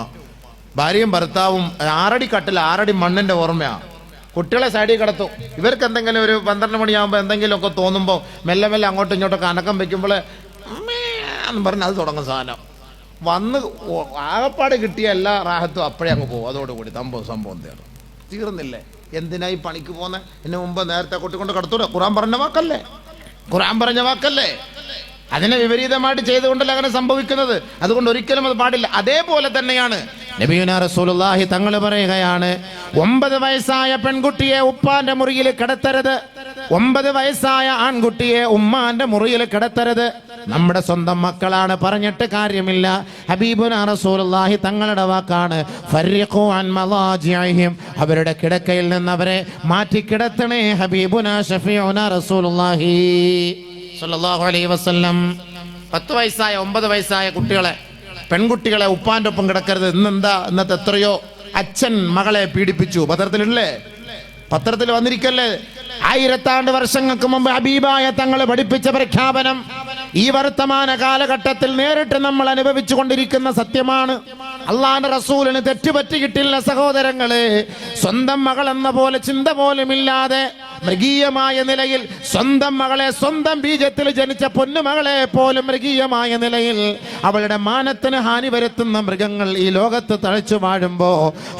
ഭാര്യയും ഭർത്താവും 6 അടി കട്ടിൽ 6 അടി മണ്ണിൻ്റെ ഓർമ്മയാണ്. കുട്ടികളെ സൈഡിൽ കിടത്തും. ഇവർക്ക് എന്തെങ്കിലും ഒരു 12 മണിയാകുമ്പോൾ എന്തെങ്കിലുമൊക്കെ തോന്നുമ്പോൾ മെല്ലെ അങ്ങോട്ടും ഇങ്ങോട്ടൊക്കെ അനക്കം വെക്കുമ്പോൾ എന്ന് പറഞ്ഞ് അത് തുടങ്ങും സാധനം. വന്ന് ആകപ്പാട് കിട്ടിയ എല്ലാ റാഹത്തും അപ്പോഴേ അങ്ങ് പോകും. അതോടുകൂടി സംഭവം തീർന്നില്ലേ? എന്തിനായി പണിക്ക് പോകുന്ന? എന്നെ മുമ്പ് നേരത്തെ കൊട്ടിക്കൊണ്ട് കടത്തൂടെ? ഖുർആൻ പറഞ്ഞ വാക്കല്ലേ. അതിനെ വിപരീതമായിട്ട് ചെയ്തുകൊണ്ടല്ല അങ്ങനെ സംഭവിക്കുന്നത്. അതുകൊണ്ട് ഒരിക്കലും അത് പാടില്ല. അതേപോലെ തന്നെയാണ് നബിയുനാ റസൂലുള്ളാഹി തങ്ങൾ പറയുകയാണ്, 9 വയസ്സായ പെൺകുട്ടിയെ ഉപ്പാന്റെ മുറിയിൽ കിടത്തരുത്. 9 വയസ്സായ ആൺകുട്ടിയെ ഉമ്മാന്റെ മുറിയിൽ കിടത്തരുത്. നമ്മുടെ സ്വന്തം മക്കളാണ്, പറഞ്ഞിട്ട് കാര്യമില്ല. ഹബീബുനാ റസൂലുള്ളാഹി തങ്ങളുടെ വാക്കാണ്, ഫർരിഖൂ അൻ മളാജിഇഹിം, അവരുടെ കിടക്കയിൽ നിന്ന് അവരെ മാറ്റി കിടത്തണേ. ഹബീബുനാ ഷഫീഉനാ റസൂലുള്ളാഹി സ്വല്ലല്ലാഹു അലൈഹി വസല്ലം. 10 വയസ്സായ 9 വയസ്സായ കുട്ടികളെ, പെൺകുട്ടികളെ ഉപ്പാന്റെ ഒപ്പം കിടക്കരുത്. ഇന്നെന്താ, ഇന്നത്തെ എത്രയോ അച്ഛൻ മകളെ പീഡിപ്പിച്ചു. പത്രത്തിൽ വന്നിരിക്കല്ലേ. 1000 വർഷങ്ങൾക്ക് മുമ്പ് ഹബീബായ തങ്ങൾ പഠിപ്പിച്ച പ്രഖ്യാപനം ഈ വർത്തമാന കാലഘട്ടത്തിൽ നേരിട്ട് നമ്മൾ അനുഭവിച്ചു കൊണ്ടിരിക്കുന്ന സത്യമാണ്. അള്ളാഹുവിന്റെ റസൂലിന് തെറ്റുപറ്റിയിട്ടില്ല സഹോദരങ്ങളെ. സ്വന്തം മകൾ എന്ന പോലെ ചിന്ത പോലുമില്ലാതെ മൃഗീയമായ നിലയിൽ സ്വന്തം മകളെ, സ്വന്തം ബീജത്തിൽ ജനിച്ച പൊന്നുമകളെ പോലും മൃഗീയമായ നിലയിൽ അവളുടെ മാനത്തിന് ഹാനി വരുത്തുന്ന മൃഗങ്ങൾ ഈ ലോകത്ത് തഴച്ചു വാഴുമ്പോ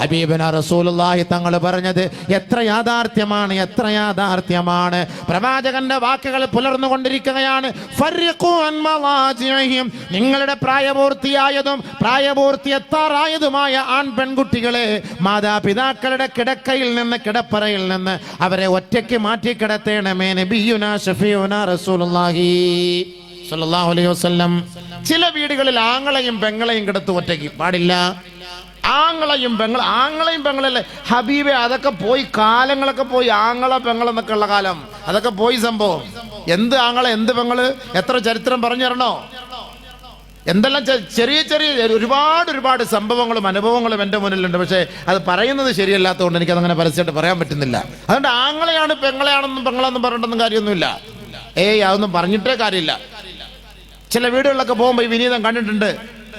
ഹബീബുനാ റസൂലുള്ളാഹി തങ്ങൾ പറഞ്ഞത് എത്ര യാഥാർത്ഥ്യമാണ്, എത്ര യാഥാർത്ഥ്യമാണ്. പ്രവാചകന്റെ വാക്കുകൾ പുലർന്നുകൊണ്ടിരിക്കുകയാണ്. ഫർരിഖൂ അൻ മളാജിഇഹിം, നിങ്ങളുടെ പ്രായപൂർത്തിയായതും പ്രായപൂർത്തിയെത്താറായതുമായ ആൺ പെൺകുട്ടികളെ മാതാപിതാക്കളുടെ കിടക്കയിൽ നിന്ന്, കിടപ്പറയിൽ നിന്ന് അവരെ ഒറ്റയ്ക്ക് മാറ്റി കിടത്തേണമേ. നബിയുനാ ഷഫീഉനാ റസൂലുള്ളാഹി സ്വല്ലല്ലാഹു അലൈഹി വസല്ലം. ചില വീടുകളിൽ ആങ്ങളെയും പെങ്ങളെയും കിടത്തു ഒറ്റയ്ക്ക് പാടില്ല. ആങ്ങളെയും പെങ്ങളല്ലേ ഹബീബെ, അതൊക്കെ പോയി, കാലങ്ങളൊക്കെ പോയി. ആങ്ങള പെങ്ങളെന്നൊക്കെ ഉള്ള കാലം അതൊക്കെ പോയി സംഭവം. എന്ത് ആങ്ങളെ, എന്ത് പെങ്ങള്, എത്ര ചരിത്രം പറഞ്ഞു തരണോ? എന്തെല്ലാം ചെറിയ ഒരുപാട് സംഭവങ്ങളും അനുഭവങ്ങളും എൻ്റെ മുന്നിലുണ്ട്. പക്ഷേ അത് പറയുന്നത് ശരിയല്ലാത്തതുകൊണ്ട് എനിക്കതങ്ങനെ പരസ്യമായിട്ട് പറയാൻ പറ്റുന്നില്ല. അതുകൊണ്ട് ആങ്ങളെയാണ് പെങ്ങളെയാണെന്നും പെങ്ങളെന്നും പറഞ്ഞിട്ടൊന്നും കാര്യമൊന്നുമില്ല. അതൊന്നും പറഞ്ഞിട്ടേ കാര്യമില്ല. ചില വീടുകളിലൊക്കെ പോകുമ്പോൾ ഈ വിനീതം കണ്ടിട്ടുണ്ട്.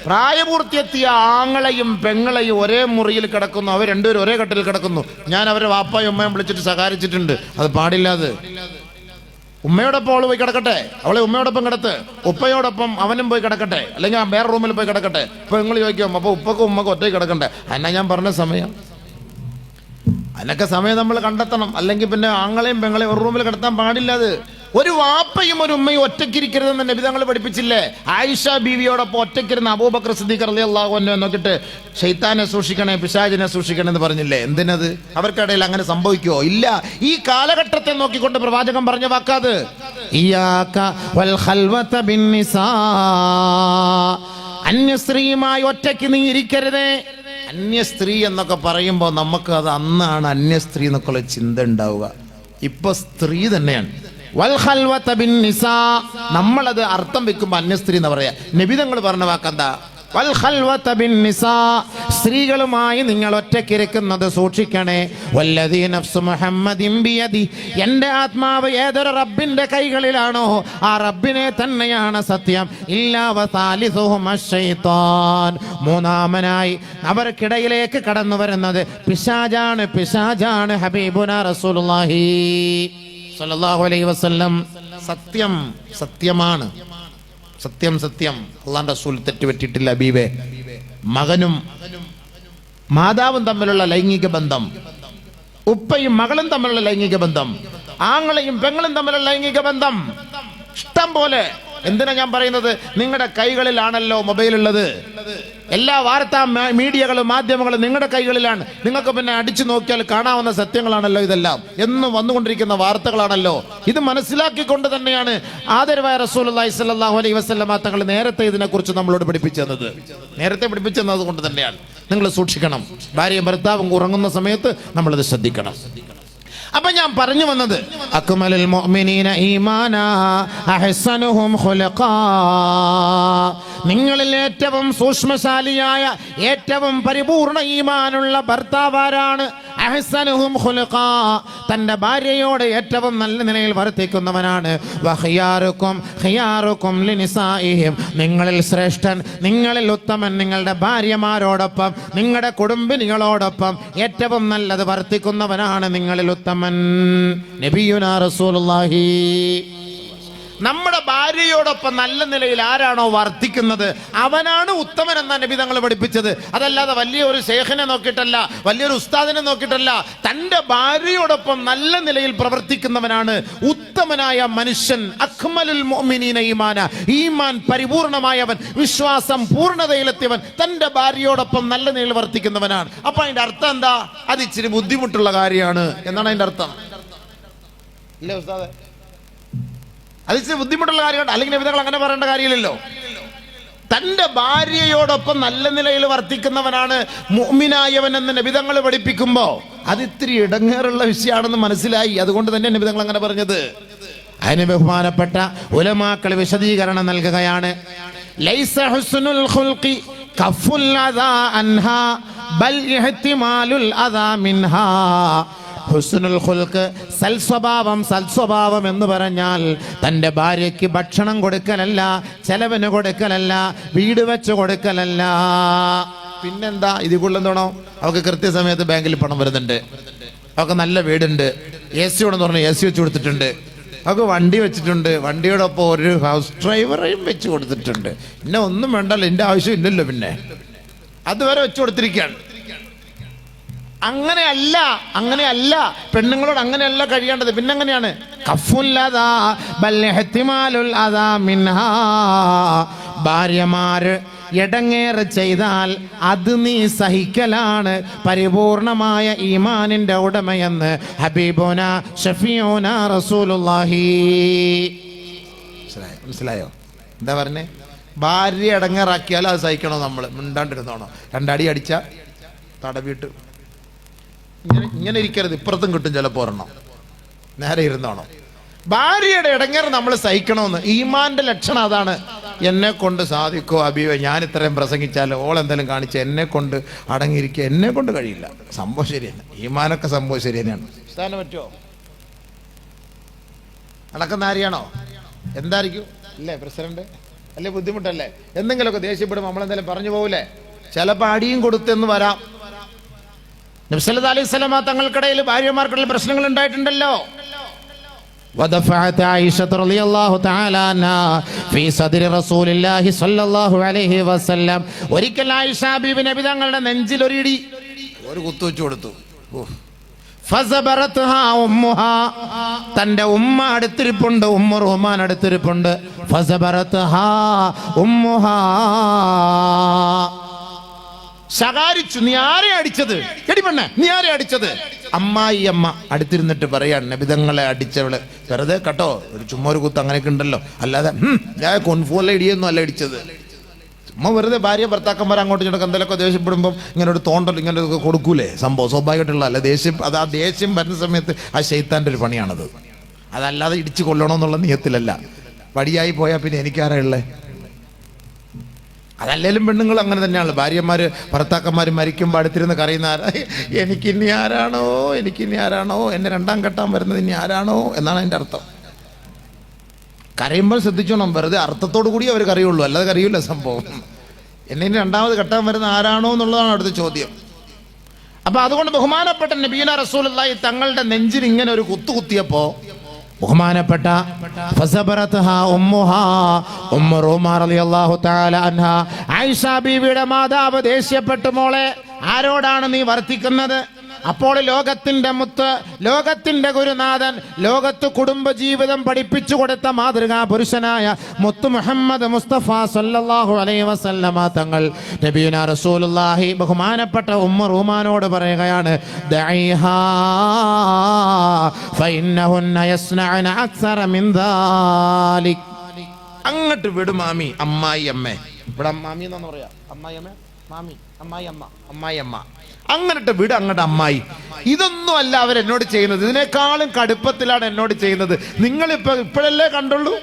പ്രായപൂർത്തിയെത്തിയ ആങ്ങളെയും പെങ്ങളെയും ഒരേ മുറിയിൽ കിടക്കുന്നു, അവർ രണ്ടുപേരും ഒരേ കട്ടിൽ കിടക്കുന്നു. ഞാൻ അവരെ വാപ്പായും ഉമ്മയും വിളിച്ചിട്ട് സഹായിച്ചിട്ടുണ്ട്. അത് പാടില്ലാതെ. ഉമ്മയോടൊപ്പം അവള് പോയി കിടക്കട്ടെ, അവളെ ഉമ്മയോടൊപ്പം കിടത്ത്. ഉപ്പയോടൊപ്പം അവനും പോയി കിടക്കട്ടെ, അല്ലെങ്കിൽ ആ വേറെ റൂമിൽ പോയി കിടക്കട്ടെ. ഇപ്പൊ നിങ്ങൾ ചോദിക്കും, അപ്പൊ ഉപ്പക്കും ഉമ്മക്കും ഒറ്റയ്ക്ക് കിടക്കണ്ടേ? എന്നാ ഞാൻ പറഞ്ഞ സമയം, അതിനൊക്കെ സമയം നമ്മൾ കണ്ടെത്തണം. അല്ലെങ്കിൽ പിന്നെ ആങ്ങളെയും പെങ്ങളെയും ഒരു റൂമിൽ കിടത്താൻ പാടില്ലാതെ. ഒരു വാപ്പയും ഒരു ഉമ്മയും ഒറ്റയ്ക്കിരിക്കരുതെന്ന് നബി തങ്ങൾ പഠിപ്പിച്ചില്ലേ? ആയിഷ ബീവിയോടൊപ്പം ഒറ്റയ്ക്കിരുന്ന അബൂബക്കർ സിദ്ദീഖ് റളിയല്ലാഹു അൻഹു നോക്കിട്ട് ശൈത്താനെ സൂക്ഷിക്കണേ, പിശാചിനെ സൂക്ഷിക്കണേ എന്ന് പറഞ്ഞില്ലേ? എന്തിനത്? അവർക്കിടയിൽ അങ്ങനെ സംഭവിക്കുമോ? ഇല്ല. ഈ കാലഘട്ടത്തെ നോക്കിക്കൊണ്ട് പ്രവാചകൻ പറഞ്ഞ വാക്കാത്, ഇയ്യാക വൽ ഖൽവത ബിന്നിസാ, അന്യ സ്ത്രീയുമായി ഒറ്റയ്ക്ക് നീ ഇരിക്കരുതേ. അന്യ സ്ത്രീ എന്നൊക്കെ പറയുമ്പോൾ നമുക്ക് അത് അന്നാണ് അന്യ സ്ത്രീ എന്നൊക്കെയുള്ള ചിന്ത ഉണ്ടാവുക. ഇപ്പൊ സ്ത്രീ തന്നെയാണ്. വൽ ഖൽവത ബിന്നിസാ, നമ്മളത് അർത്ഥം വെക്കുമ്പോൾ അന്യ സ്ത്രീ എന്ന് പറയാ. നബി തങ്ങൾ പറഞ്ഞ വാക്കെന്താ? വൽ ഖൽവത ബിന്നിസാ, സ്ത്രീകളുമായി നിങ്ങൾ ഒറ്റയ്ക്കിരിക്കുന്നത് സൂക്ഷിക്കണേ. വല്ലദീ നഫ്സു മുഹമ്മദിൻ ബിയദി, എൻ്റെ ആത്മാവ് ഏതൊരു റബ്ബിന്റെ കൈകളിലാണോ ആ റബ്ബിനെ തന്നെയാണ് സത്യം. ഇല്ലാ വസാലിസുഹും അശ്ശൈത്താൻ, മൂന്നാമനായി അവർക്കിടയിലേക്ക് കടന്നു വരുന്നത് പിശാചാണ്. ഹബീബുനാ റസൂലുള്ളാഹി സ്വല്ലല്ലാഹു അലൈഹി വസല്ലം. സത്യമാണ്. സത്യം. അല്ലാഹുവിന്റെ റസൂൽ തെറ്റുപറ്റിയിട്ടില്ല. ഹബീബേ, മകനും മാതാവും തമ്മിലുള്ള ലൈംഗിക ബന്ധം, ഉപ്പയും മകളും തമ്മിലുള്ള ലൈംഗിക ബന്ധം, ആങ്ങളെയും പെങ്ങളും തമ്മിലുള്ള ലൈംഗിക ബന്ധം ഇഷ്ടം പോലെ. എന്തിനാ ഞാൻ പറയുന്നത്? നിങ്ങളുടെ കൈകളിലാണല്ലോ മൊബൈൽ ഉള്ളത്. എല്ലാ വാർത്താ മീഡിയകളും മാധ്യമങ്ങളും നിങ്ങളുടെ കൈകളിലാണ്. നിങ്ങൾക്ക് പിന്നെ അടിച്ചു നോക്കിയാൽ കാണാവുന്ന സത്യങ്ങളാണല്ലോ ഇതെല്ലാം. എന്നും വന്നുകൊണ്ടിരിക്കുന്ന വാർത്തകളാണല്ലോ. ഇത് മനസ്സിലാക്കിക്കൊണ്ട് തന്നെയാണ് ആദരവായ റസൂലുള്ളാഹി സ്വല്ലല്ലാഹു അലൈഹി വസല്ലമ തങ്ങൾ നേരത്തെ ഇതിനെക്കുറിച്ച് നമ്മളോട് പഠിപ്പിച്ചത്. കൊണ്ട് തന്നെയാണ്. നിങ്ങൾ സൂക്ഷിക്കണം. ഭാര്യയും ഭർത്താവും ഉറങ്ങുന്ന സമയത്ത് നമ്മളത് ശ്രദ്ധിക്കണം. അപ്പൊ ഞാൻ പറഞ്ഞു വന്നത്, അക്മലുൽ മുഅ്മിനീന ഈമാനാ അഹ്സനുഹും ഖുലുഖാ, നിങ്ങളിൽ ഏറ്റവും സൂക്ഷ്മശാലിയായ, ഏറ്റവും പരിപൂർണ ഈമാനുള്ള ഭർത്താവാരാണ്? അഹ്സനുഹും ഖുലുഖാ, തന്റെ ഭാര്യയോട് ഏറ്റവും നല്ല നിലയിൽ വർത്തിക്കുന്നവനാണ്. വഖിയാറുക്കും ഖിയാറുക്കും ലിനിസാഇഹിം, നിങ്ങളിൽ ശ്രേഷ്ഠൻ, നിങ്ങളിൽ ഉത്തമൻ നിങ്ങളുടെ ഭാര്യമാരോടൊപ്പം, നിങ്ങളുടെ കുടുംബിനികളോടൊപ്പം ഏറ്റവും നല്ലത് വർത്തിക്കുന്നവനാണ് നിങ്ങളിൽ ഉത്തമൻ. നബിയുനാ റസൂലുള്ളാഹി. നമ്മുടെ ഭാര്യയോടൊപ്പം നല്ല നിലയിൽ ആരാണോ വർത്തിക്കുന്നത് അവനാണ് ഉത്തമൻ എന്നാ നബി തങ്ങൾ പഠിപ്പിച്ചത്. അതല്ലാതെ വലിയൊരു ശേഖനെ നോക്കിയിട്ടല്ല, വലിയൊരു ഉസ്താദിനെ നോക്കിയിട്ടല്ല. തൻ്റെ ഭാര്യയോടൊപ്പം നല്ല നിലയിൽ പ്രവർത്തിക്കുന്നവനാണ് ഉത്തമനായ മനുഷ്യൻ. അക്മലുൽ മുഅ്മിനീന ഈമാന, ഈമാൻ പരിപൂർണമായവൻ, വിശ്വാസം പൂർണ്ണതയിലെത്തിയവൻ തൻ്റെ ഭാര്യയോടൊപ്പം നല്ല നിലയിൽ വർത്തിക്കുന്നവനാണ്. അപ്പൊ അതിന്റെ അർത്ഥം എന്താ? അത് ഇച്ചിരി ബുദ്ധിമുട്ടുള്ള കാര്യമാണ് എന്നാണ് അതിന്റെ അർത്ഥം. ഇല്ല ഉസ്താദെ, അത് ഇച്ചിരി ബുദ്ധിമുട്ടുള്ള കാര്യമാണ്. അല്ലെങ്കിൽ നബിതങ്ങൾ അങ്ങനെ പറയേണ്ട കാര്യമില്ലല്ലോ. തൻ്റെ ഭാര്യയോടൊപ്പം നല്ല നിലയിൽ വർത്തിക്കുന്നവനാണ് മുഅ്മിനായവൻ എന്ന് നബിതങ്ങൾ പഠിപ്പിക്കുമ്പോൾ അത് ഇത്തിരി ഇടങ്ങേറുള്ള വിഷയമാണെന്ന് മനസ്സിലായി. അതുകൊണ്ട് തന്നെ നബിതങ്ങൾ അങ്ങനെ പറഞ്ഞത്. അതിന് ബഹുമാനപ്പെട്ട ഉലമാക്കൾ വിശദീകരണം നൽകുകയാണ്. ലൈസ ഹുസ്നുൽ ഖുൽഖി കഫുൽ അദാ അൻഹാ ബൽ ഇഹ്തിമാലുൽ അദാ മിൻഹാ. ഹുസ്നുൽ ഖുൽഖ്, സൽസ്വഭാവം എന്ന് പറഞ്ഞാൽ തൻ്റെ ഭാര്യയ്ക്ക് ഭക്ഷണം കൊടുക്കലല്ല, ചെലവിന് കൊടുക്കലല്ല, വീട് വെച്ച് കൊടുക്കലല്ല. പിന്നെന്താ ഇതിൽ കൊള്ളുന്നതാണോ? അവൾക്ക് കൃത്യസമയത്ത് ബാങ്കിൽ പണം വരുന്നുണ്ട്, അവൾക്ക് നല്ല വീടുണ്ട്, AC ഉണ്ടെന്ന് പറഞ്ഞാൽ AC വെച്ച് കൊടുത്തിട്ടുണ്ട്, അവൾക്ക് വണ്ടി വെച്ചിട്ടുണ്ട്, വണ്ടിയോടൊപ്പം ഒരു ഹൗസ് ഡ്രൈവറേയും വെച്ച് കൊടുത്തിട്ടുണ്ട്. പിന്നെ ഒന്നും വേണ്ടല്ലോ, എൻ്റെ ആവശ്യം ഇല്ലല്ലോ, പിന്നെ അതുവരെ വെച്ച് കൊടുത്തിരിക്കുകയാണ്. അങ്ങനെയല്ല പെണ്ണുങ്ങളോട് അങ്ങനെയല്ല കഴിയേണ്ടത്. പിന്നെ എങ്ങനെയാണ്? ഭാര്യമാര് എടങ്ങേറ് ചെയ്താൽ അത് നീ സഹിക്കലാണ് പരിപൂർണമായ ഈമാനിന്റെ ഉടമയെന്ന് ഹബീബുന ഷഫീഉന റസൂലുള്ളാഹി. മനസ്സിലായോ എന്താ പറഞ്ഞേ? ഭാര്യ എടങ്ങേറാക്കിയാൽ അത് സഹിക്കണോ? നമ്മൾ മിണ്ടാണ്ടിരുന്നോണോ? രണ്ടടി അടിച്ച തടവിട്ട് ഇങ്ങനെ ഇരിക്കരുത്, ഇപ്പുറത്തും കിട്ടും ചിലപ്പോൾ ഒരെണ്ണം. നേരെ ഇരുന്നോണം. ഭാര്യയുടെ ഇടങ്ങേറ് നമ്മൾ സഹിക്കണമെന്ന് ഈമാന്റെ ലക്ഷണം അതാണ്. എന്നെ കൊണ്ട് സാധിക്കോ അബീവ, ഞാൻ ഇത്രയും പ്രസംഗിച്ചാൽ ഓളെന്തെങ്കിലും കാണിച്ച് എന്നെ കൊണ്ട് അടങ്ങിയിരിക്കുക, എന്നെ കൊണ്ട് കഴിയില്ല. സംഭവം ശരിയല്ല, ഈമാനൊക്കെ സംഭവം ശരി തന്നെയാണ്. സ്ഥാനം പറ്റുമോ? നടക്കുന്ന ആരെയാണോ? എന്തായിരിക്കും അല്ലേ പ്രസിഡന്റ്? അല്ലേ ബുദ്ധിമുട്ടല്ലേ? എന്തെങ്കിലുമൊക്കെ ദേഷ്യപ്പെടും, നമ്മളെന്തെങ്കിലും പറഞ്ഞു പോകൂലേ? ചിലപ്പോൾ അടിയും കൊടുത്തെന്ന് വരാം. നബി സല്ലല്ലാഹു അലൈഹി വസല്ലം തങ്ങൾക്കിടയിൽ ഭാര്യമാർക്കിടയിൽ പ്രശ്നങ്ങൾ ഉണ്ടായിട്ടുണ്ടല്ലോ. വദഫഅത് ആയിഷ റളിയല്ലാഹു തആല അൻഹാ ഫീ സദ്രി റസൂലില്ലാഹി സ്വല്ലല്ലാഹു അലൈഹി വസല്ലം. ഒരിക്കൽ ആയിഷ ബീവി നബി തങ്ങളുടെ നെഞ്ചിൽ ഒരു ഇടി, ഒരു കുത്തു വെച്ചു കൊടുത്തു. ഫസബറത്ഹാ ഉമ്മുഹാ, തന്റെ ഉമ്മ അടുത്തിരിപ്പുണ്ട്, ഉമ്മ റഹ്മാൻ അടുത്തിരിപ്പുണ്ട്. ഫസബറത്ഹാ ഉമ്മുഹാ, ശകാരിച്ചു. നീ ആരെ അടിച്ചത്? എടി പെണ്ണെ, നീ ആരെ അടിച്ചത്? അമ്മായി അമ്മ അടുത്തിരുന്നിട്ട് പറയാണ്, നബിതങ്ങളെ അടിച്ചവള് വെറുതെ കേട്ടോ, ഒരു ചുമ്മാ ഒരു കുത്ത് അങ്ങനെയൊക്കെ ഉണ്ടല്ലോ, അല്ലാതെ ഞാൻ കൊൻഫൂല ഇടിയൊന്നും അല്ല അടിച്ചത്. ചുമ്മാ വെറുതെ ഭാര്യ ഭർത്താക്കന്മാർ അങ്ങോട്ടും ഇങ്ങോട്ടും എന്തെങ്കിലുമൊക്കെ ദേഷ്യപ്പെടുമ്പോൾ ഇങ്ങനെ ഒരു തോണ്ടൽ ഇങ്ങനെ കൊടുക്കൂലേ, സംഭവം സ്വാഭാവികമായിട്ടുള്ള അല്ല. ദേഷ്യം അത് ആ ദേഷ്യം വരുന്ന സമയത്ത് ആ ശൈത്താൻ്റെ ഒരു പണിയാണത്. അതല്ലാതെ ഇടിച്ചു കൊല്ലണമെന്നുള്ള നിയത്തിലല്ല. വടിയായി പോയാൽ പിന്നെ എനിക്കാരാ ഉള്ളത്? അതല്ലേലും പെണ്ണുങ്ങൾ അങ്ങനെ തന്നെയാണ്. ഭാര്യമാര് ഭർത്താക്കന്മാര് മരിക്കുമ്പോൾ അടുത്തിരുന്ന് കരയുന്ന എനിക്കിനി ആരാണോ എന്നെ രണ്ടാം കെട്ടാൻ വരുന്നത് ഇനി ആരാണോ എന്നാണ് അതിൻ്റെ അർത്ഥം. കരയുമ്പോൾ ശ്രദ്ധിച്ചോണം, വെറുതെ അർത്ഥത്തോടു കൂടി അവർ കരയുള്ളൂ, അല്ലാതെ കരയൂല സംഭവം. എന്നെ ഇനി രണ്ടാമത് കെട്ടാൻ വരുന്ന ആരാണോ എന്നുള്ളതാണ് അടുത്ത ചോദ്യം. അപ്പൊ അതുകൊണ്ട് ബഹുമാനപ്പെട്ട നബീന റസൂലുള്ളാഹി തങ്ങളുടെ നെഞ്ചിൽ ഇങ്ങനെ ഒരു കുത്തിയപ്പോ ബഹുമാനപ്പെട്ട ആയിഷ ബീവിയുടെ മാതാവ് ദേഷ്യപ്പെട്ടു, മോളെ ആരോടാണ് നീ വർത്തിക്കുന്നത്? അപ്പോൾ ലോകത്തിന്റെ മുത്ത്, ലോകത്തിന്റെ ഗുരുനാഥൻ, ലോകത്ത് കുടുംബജീവിതം പഠിപ്പിച്ചു കൊടുത്ത മാതൃകാ പുരുഷനായ മുത്ത് മുഹമ്മദ് മുസ്തഫ സല്ലല്ലാഹു അലൈഹി വസല്ലമ തങ്ങൾ നബിയുനാ റസൂലുള്ളാഹി ബഹുമാനപ്പെട്ട ഉമ്മ റൂമാനോട് പറയുകയാണ്, ദഈഹാ ഫഇന്നഹുന്ന യസ്നഅന അക്സറ മിൻ ദാലിക്. അങ്ങോട്ട് വിടും മാമി, അമ്മായി അമ്മേ. ഇവിടെ മാമി എന്നാണ് പറയാ, അമ്മായി അമ്മ, മാമി, അമ്മായി അമ്മ. അങ്ങോട്ട് വിട്, അങ്ങോട്ട് അമ്മായി. ഇതൊന്നും അല്ല അവരെന്നോട് ചെയ്യുന്നത്, ഇതിനേക്കാളും കടുപ്പത്തിലാണ് എന്നോട് ചെയ്യുന്നത്. ഇപ്പോഴല്ലേ കണ്ടുള്ളൂ,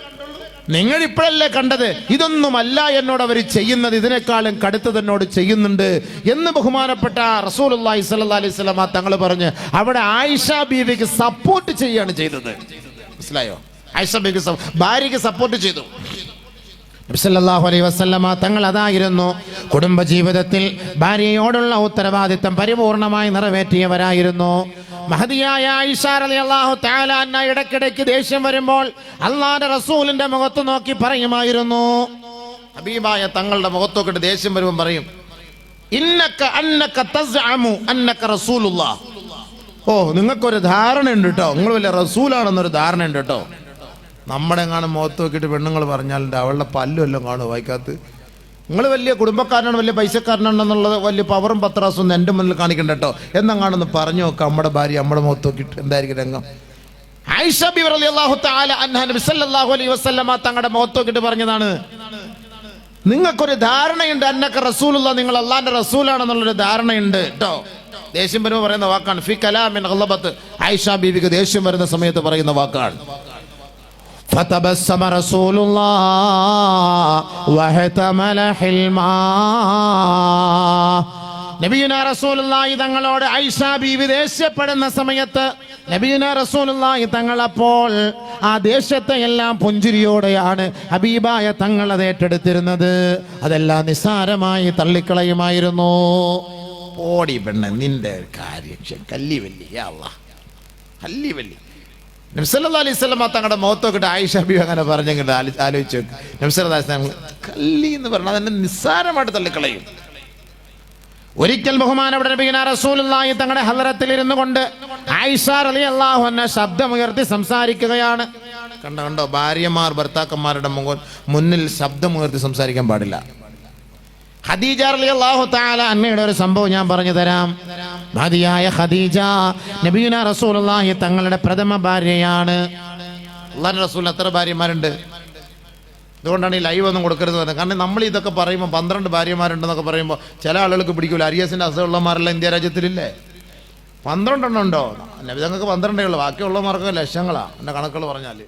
നിങ്ങൾ ഇപ്പോഴല്ലേ കണ്ടത്. ഇതൊന്നുമല്ല എന്നോട് അവർ ചെയ്യുന്നത്, ഇതിനേക്കാളും കടുത്തത് എന്നോട് ചെയ്യുന്നുണ്ട് എന്ന് ബഹുമാനപ്പെട്ട റസൂലുള്ളാഹി സ്വല്ലല്ലാഹു അലൈഹി വസല്ലം തങ്ങൾ പറഞ്ഞ് അവിടെ ആയിഷ ബീവിക്ക് സപ്പോർട്ട് ചെയ്യാണ് ചെയ്തത്. മനസ്സിലായോ? ആയിഷ ബീവിക്ക് ഭാര്യയ്ക്ക് സപ്പോർട്ട് ചെയ്തു. നബി സല്ലല്ലാഹു അലൈഹി വസല്ലമ തങ്ങൾ അതായിരുന്നു കുടുംബജീവിതത്തിൽ ഭാര്യയോടുള്ള ഉത്തരവാദിത്തം പരിപൂർണമായി നിറവേറ്റിയവരായിരുന്നു. മഹദിയായ ആയിഷ റളിയല്ലാഹു തആല അൻഹ ഇടയ്ക്കിടയ്ക്ക് ദേഷ്യം വരുമ്പോൾ അല്ലാഹുവിന്റെ റസൂലിന്റെ മുഖത്ത് നോക്കി പറയുമായിരുന്നു. ഹബീബായ തങ്ങളുടെ മുഖത്ത് നോക്കിയിട്ട് ദേഷ്യം വരുമ്പോൾ പറയും, അന്നക തസ്അമു അന്നക റസൂലുള്ളാഹ്. ഓ, നിങ്ങൾക്കൊരു ധാരണ ഉണ്ട് കേട്ടോ, നിങ്ങൾ വലിയ റസൂലാണെന്നൊരു ധാരണ ഉണ്ട് കേട്ടോ. നമ്മുടെ എങ്ങാനും മുഖത്ത് നോക്കിയിട്ട് പെണ്ണുങ്ങൾ പറഞ്ഞാലുണ്ട് അവളുടെ പല്ലും എല്ലാം കാണും വായിക്കാത്ത. നിങ്ങൾ വലിയ കുടുംബക്കാരനാണ്, വലിയ പൈസക്കാരനാണെന്നുള്ളത് വലിയ പവറും പത്രാസും ഒന്നും എൻ്റെ മുന്നിൽ കാണിക്കണ്ട കേട്ടോ എന്നെങ്ങാണെന്ന് പറഞ്ഞു നോക്കാം. നമ്മുടെ ഭാര്യ നമ്മുടെ മുഖത്ത് നോക്കിയിട്ട് എന്തായിരിക്കും രംഗം? ആയിഷ ബിബി റളിയല്ലാഹു തആല അൻഹ നബി സല്ലല്ലാഹു അലൈഹി വസല്ലമ തങ്ങളുടെ മുഖത്ത് നോക്കിയിട്ട് പറഞ്ഞതാണ്, നിങ്ങൾക്കൊരു ധാരണയുണ്ട് അന്നക റസൂലുള്ള, നിങ്ങൾ അള്ളാന്റെ റസൂലാണെന്നുള്ളൊരു ധാരണയുണ്ട് കേട്ടോ. ദേഷ്യം വരുമ്പോൾ പറയുന്ന വാക്കാണ്. ഫി കലാമിൻ ഗളബത്ത്, ആയിഷ ബീവിക്ക് ദേഷ്യം വരുന്ന സമയത്ത് പറയുന്ന വാക്കാണ്. ഫതബസ്സമ റസൂലുള്ളാഹി വഹതമല ഹിൽമാ. നബിയുനാ റസൂലുള്ളാഹി തങ്ങളോട് ആയിഷ ബീവി ദേഷ്യപ്പെടുന്ന സമയത്ത് നബിയുനാ റസൂലുള്ളാഹി തങ്ങൾ അപ്പോൾ ആ ദേഷ്യത്തെ എല്ലാം പുഞ്ചിരിയോടെയാണ് ഹബീബായ തങ്ങൾ അത് ഏറ്റെടുത്തിരുന്നത്. അതെല്ലാം നിസ്സാരമായി തള്ളിക്കളയുമായിരുന്നു. ഓടി പെണ്ണെ നിന്റെ കാര്യം കല്ലി വല്ലി കല്ലി വല്ലി. നബി സല്ലല്ലാഹു അലൈഹി വസല്ലം തങ്ങളുടെ മുഖത്തൊക്കെ ആയിഷ ബീവി അങ്ങനെ പറഞ്ഞെങ്കിൽ ആലോചിച്ചു. നബി സല്ലല്ലാഹു അലൈഹി വസല്ലം കല്ലി എന്ന് പറഞ്ഞാൽ അതിനെ നിസ്സാരമായിട്ട് തള്ളിക്കളയും. ഒരിക്കൽ ബഹുമാനപ്പെട്ട നബിയുനാ റസൂലുള്ളാഹി തങ്ങളുടെ ഹളറത്തിൽ ഇരുന്നു കൊണ്ട് ആയിഷ റളിയല്ലാഹു അൻഹ ശബ്ദമുയർത്തി സംസാരിക്കുകയാണ്. കണ്ടോ, ഭാര്യമാർ ഭർത്താക്കന്മാരുടെ മുന്നിൽ ശബ്ദമുയർത്തി സംസാരിക്കാൻ പാടില്ല. ഖദീജ റളിയല്ലാഹു തആല അന്നയുടെ ഒരു സംഭവം ഞാൻ പറഞ്ഞു തരാം. മഹദിയായ ഖദീജ നബിയുനാ റസൂലുള്ളാഹി തങ്ങളുടെ പ്രഥമ ഭാര്യയാണ്. അല്ലാഹുവിന്റെ റസൂലിന് എത്ര ഭാര്യമാരുണ്ട്? അതുകൊണ്ടാണ് ഈ ലൈവ് ഒന്നും കൊടുക്കരുത് പറഞ്ഞത്. കാരണം നമ്മൾ ഇതൊക്കെ പറയുമ്പോൾ 12 ഭാര്യമാരുണ്ടെന്നൊക്കെ പറയുമ്പോൾ ചില ആളുകൾക്ക് പിടിക്കൂല. അരിയസിന്റെ അസുഖമുള്ളമാരെല്ലാം ഇന്ത്യ രാജ്യത്തിലില്ലേ? 12 എണ്ണം ഉണ്ടോ? നബിതങ്ങൾക്ക് 12 ഉള്ളൂ, ബാക്കിയുള്ളമാർക്കൊക്കെ ലക്ഷങ്ങളാണ് എൻ്റെ കണക്കുകൾ പറഞ്ഞാൽ.